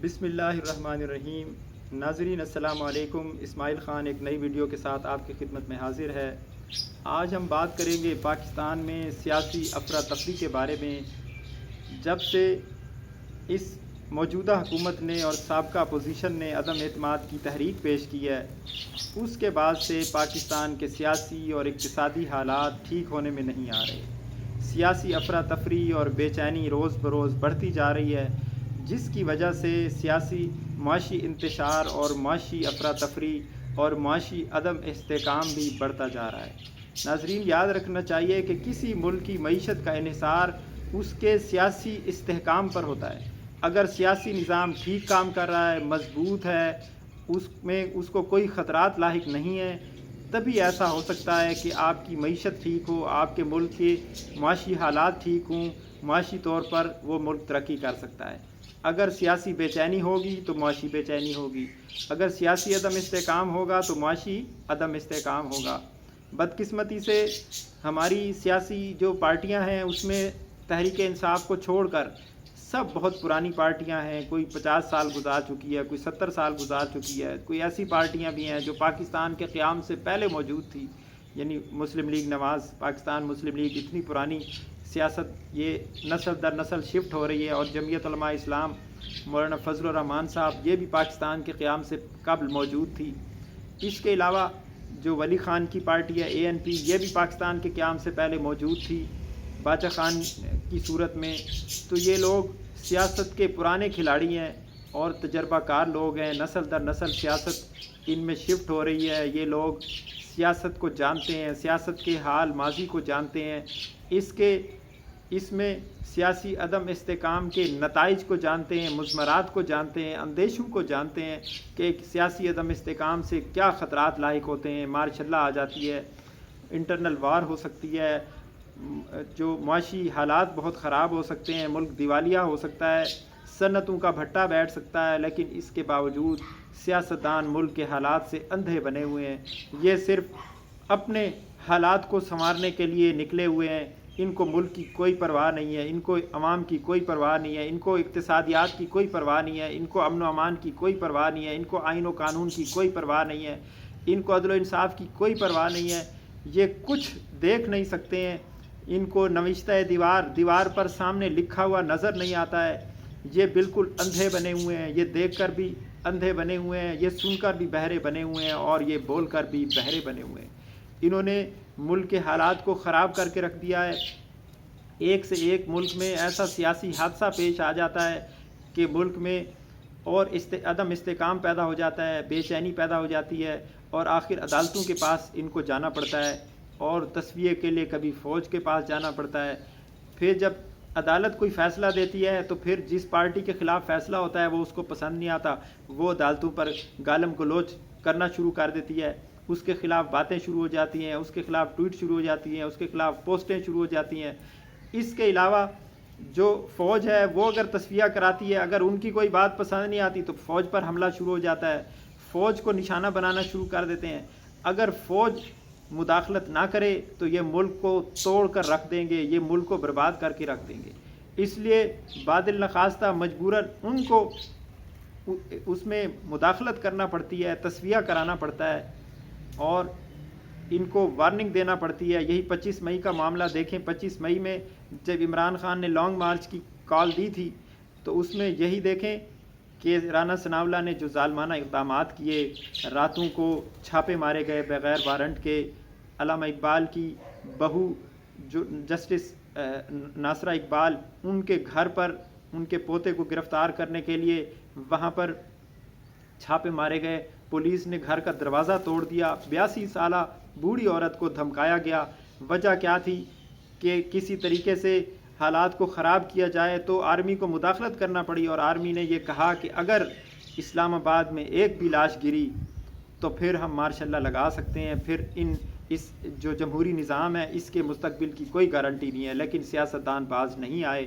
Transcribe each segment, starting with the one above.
بسم اللہ الرحمن الرحیم۔ ناظرین السلام علیکم۔ اسماعیل خان ایک نئی ویڈیو کے ساتھ آپ کی خدمت میں حاضر ہے۔ آج ہم بات کریں گے پاکستان میں سیاسی افراتفری کے بارے میں۔ جب سے اس موجودہ حکومت نے اور سابقہ اپوزیشن نے عدم اعتماد کی تحریک پیش کی ہے، اس کے بعد سے پاکستان کے سیاسی اور اقتصادی حالات ٹھیک ہونے میں نہیں آ رہے۔ سیاسی افراتفری اور بے چینی روز بروز بڑھتی جا رہی ہے، جس کی وجہ سے سیاسی معاشی انتشار اور معاشی افراتفری اور معاشی عدم استحکام بھی بڑھتا جا رہا ہے۔ ناظرین، یاد رکھنا چاہیے کہ کسی ملک کی معیشت کا انحصار اس کے سیاسی استحکام پر ہوتا ہے۔ اگر سیاسی نظام ٹھیک کام کر رہا ہے، مضبوط ہے، اس کو کوئی خطرات لاحق نہیں ہیں، تبھی ایسا ہو سکتا ہے کہ آپ کی معیشت ٹھیک ہو، آپ کے ملک کے معاشی حالات ٹھیک ہوں، معاشی طور پر وہ ملک ترقی کر سکتا ہے۔ اگر سیاسی بے چینی ہوگی تو معاشی بے چینی ہوگی، اگر سیاسی عدم استحکام ہوگا تو معاشی عدم استحکام ہوگا۔ بدقسمتی سے ہماری سیاسی جو پارٹیاں ہیں اس میں تحریک انصاف کو چھوڑ کر سب بہت پرانی پارٹیاں ہیں، کوئی 50 سال گزار چکی ہے، کوئی 70 سال گزار چکی ہے، کوئی ایسی پارٹیاں بھی ہیں جو پاکستان کے قیام سے پہلے موجود تھی، یعنی مسلم لیگ نواز، پاکستان مسلم لیگ، اتنی پرانی سیاست، یہ نسل در نسل شفٹ ہو رہی ہے۔ اور جمعیت علماء اسلام، مولانا فضل الرحمان صاحب، یہ بھی پاکستان کے قیام سے قبل موجود تھی۔ اس کے علاوہ جو ولی خان کی پارٹی ہے ANP، یہ بھی پاکستان کے قیام سے پہلے موجود تھی باچا خان کی صورت میں۔ تو یہ لوگ سیاست کے پرانے کھلاڑی ہیں اور تجربہ کار لوگ ہیں، نسل در نسل سیاست ان میں شفٹ ہو رہی ہے۔ یہ لوگ سیاست کو جانتے ہیں، سیاست کے حال ماضی کو جانتے ہیں، اس میں سیاسی عدم استحکام کے نتائج کو جانتے ہیں، مضمرات کو جانتے ہیں، اندیشوں کو جانتے ہیں کہ ایک سیاسی عدم استحکام سے کیا خطرات لاحق ہوتے ہیں۔ مارشاء اللہ آ جاتی ہے، انٹرنل وار ہو سکتی ہے، جو معاشی حالات بہت خراب ہو سکتے ہیں، ملک دیوالیہ ہو سکتا ہے، صنعتوں کا بھٹا بیٹھ سکتا ہے، لیکن اس کے باوجود سیاستدان ملک کے حالات سے اندھے بنے ہوئے ہیں۔ یہ صرف اپنے حالات کو سنوارنے کے لیے نکلے ہوئے ہیں، ان کو ملک کی کوئی پرواہ نہیں ہے، ان کو عوام کی کوئی پرواہ نہیں ہے، ان کو اقتصادیات کی کوئی پرواہ نہیں ہے، ان کو امن و امان کی کوئی پرواہ نہیں ہے، ان کو آئین و قانون کی کوئی پرواہ نہیں ہے، ان کو عدل و انصاف کی کوئی پرواہ نہیں ہے۔ یہ کچھ دیکھ نہیں سکتے ہیں، ان کو نوشتہ دیوار پر سامنے لکھا ہوا نظر نہیں آتا ہے۔ یہ بالکل اندھے بنے ہوئے ہیں، یہ دیکھ کر بھی اندھے بنے ہوئے ہیں، یہ سن کر بھی بہرے بنے ہوئے ہیں، اور یہ بول کر بھی بہرے بنے ہوئے ہیں۔ انہوں نے ملک کے حالات کو خراب کر کے رکھ دیا ہے۔ ایک سے ایک ملک میں ایسا سیاسی حادثہ پیش آ جاتا ہے کہ ملک میں اور عدم استحکام پیدا ہو جاتا ہے، بے چینی پیدا ہو جاتی ہے، اور آخر عدالتوں کے پاس ان کو جانا پڑتا ہے، اور تصفیے کے لیے کبھی فوج کے پاس جانا پڑتا ہے۔ پھر جب عدالت کوئی فیصلہ دیتی ہے تو پھر جس پارٹی کے خلاف فیصلہ ہوتا ہے وہ اس کو پسند نہیں آتا، وہ عدالتوں پر گالم گلوچ کرنا شروع کر دیتی ہے، اس کے خلاف باتیں شروع ہو جاتی ہیں، اس کے خلاف ٹویٹ شروع ہو جاتی ہیں، اس کے خلاف پوسٹیں شروع ہو جاتی ہیں۔ اس کے علاوہ جو فوج ہے وہ اگر تصفیہ کراتی ہے، اگر ان کی کوئی بات پسند نہیں آتی تو فوج پر حملہ شروع ہو جاتا ہے، فوج کو نشانہ بنانا شروع کر دیتے ہیں۔ اگر فوج مداخلت نہ کرے تو یہ ملک کو توڑ کر رکھ دیں گے، یہ ملک کو برباد کر کے رکھ دیں گے۔ اس لیے بادل نخواستہ مجبوراً ان کو اس میں مداخلت کرنا پڑتی ہے، تصفیہ کرانا پڑتا ہے، اور ان کو وارننگ دینا پڑتی ہے۔ یہی 25 مئی کا معاملہ دیکھیں، 25 مئی میں جب عمران خان نے لانگ مارچ کی کال دی تھی تو اس میں یہی دیکھیں کہ رانا ثناء اللہ نے جو ظالمانہ اقدامات کیے، راتوں کو چھاپے مارے گئے بغیر وارنٹ کے، علامہ اقبال کی بہو جو جسٹس ناصرہ اقبال، ان کے گھر پر ان کے پوتے کو گرفتار کرنے کے لیے وہاں پر چھاپے مارے گئے، پولیس نے گھر کا دروازہ توڑ دیا، 82 سالہ بوڑھی عورت کو دھمکایا گیا۔ وجہ کیا تھی کہ کسی طریقے سے حالات کو خراب کیا جائے تو آرمی کو مداخلت کرنا پڑی، اور آرمی نے یہ کہا کہ اگر اسلام آباد میں ایک بھی لاش گری تو پھر ہم مارشاء اللہ لگا سکتے ہیں، پھر اس جو جمہوری نظام ہے اس کے مستقبل کی کوئی گارنٹی نہیں ہے۔ لیکن سیاستدان باز نہیں آئے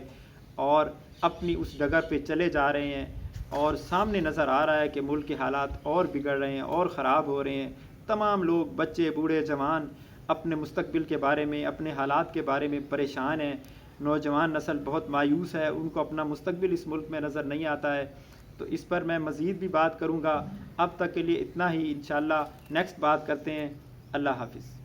اور اپنی اس ڈگر پہ چلے جا رہے ہیں، اور سامنے نظر آ رہا ہے کہ ملک کے حالات اور بگڑ رہے ہیں اور خراب ہو رہے ہیں۔ تمام لوگ، بچے، بوڑھے، جوان، اپنے مستقبل کے بارے میں، اپنے حالات کے بارے میں پریشان ہیں۔ نوجوان نسل بہت مایوس ہے، ان کو اپنا مستقبل اس ملک میں نظر نہیں آتا ہے۔ تو اس پر میں مزید بھی بات کروں گا۔ اب تک کے لیے اتنا ہی، انشاءاللہ نیکسٹ بات کرتے ہیں۔ اللہ حافظ۔